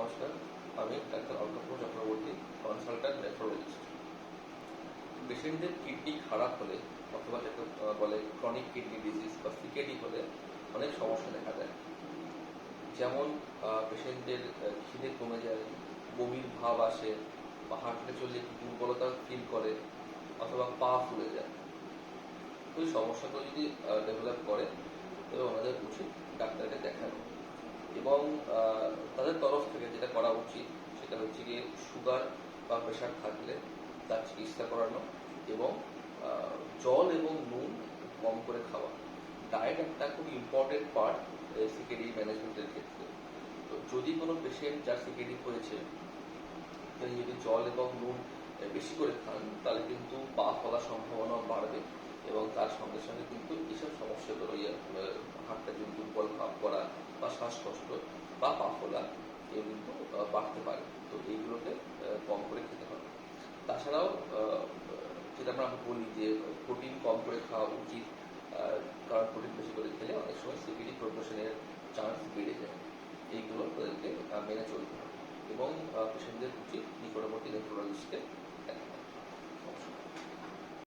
নমস্কার, আমি doctor Alpaprabha Chakraborty, consultant nephrologist. পেশেন্টদের কিডনি খারাপ হলে অথবা যাকে বলে ক্রনিক কিডনি ডিজিজ বা সিকেডি হলে অনেক সমস্যা দেখা যায়। যেমন পেশেন্টদের খিদে কমে যায়, বমির ভাব আসে, বা হাঁটতে চললে দুর্বলতা ফিল করে, অথবা পা ফুলে যায়। ওই সমস্যাগুলো যদি ডেভেলপ করে তবে ওনাদের উচিত ডাক্তারকে দেখানো। এবং তাদের তরফ থেকে যেটা করা উচিত সেটা হচ্ছে গিয়ে সুগার বা প্রেশার থাকলে তার চিকিৎসা করানো এবং জল এবং নুন কম করে খাওয়া। ডায়েট একটা খুব ইম্পর্টেন্ট পার্ট সিকেডি ম্যানেজমেন্টের ক্ষেত্রে। তো যদি কোনো পেশেন্ট যার সিকেডি হয়েছে তিনি যদি জল এবং নুন বেশি করে খান তাহলে কিন্তু পা ফলার সম্ভাবনা বাড়বে এবং তার সঙ্গে সঙ্গে কিন্তু এইসব সমস্যাগুলো হাতটা যদি দুর্বল ভাব করা বা শ্বাসকষ্ট বা পা ফোলা এও কিন্তু বাড়তে পারে। তো এইগুলোকে কম করে খেতে হবে। তাছাড়াও যেটা আমরা বলি যে প্রোটিন কম করে খাওয়া উচিত, কারণ প্রোটিন বেশি করে খেলে অনেক সময় সিপিডি প্রোগ্রেশনের চান্স বেড়ে যায়। এইগুলো তাদেরকে মেনে চলতে হবে এবং পেশেন্টদের উচিত নিকটবর্তী নেফ্রোলজিস্টকে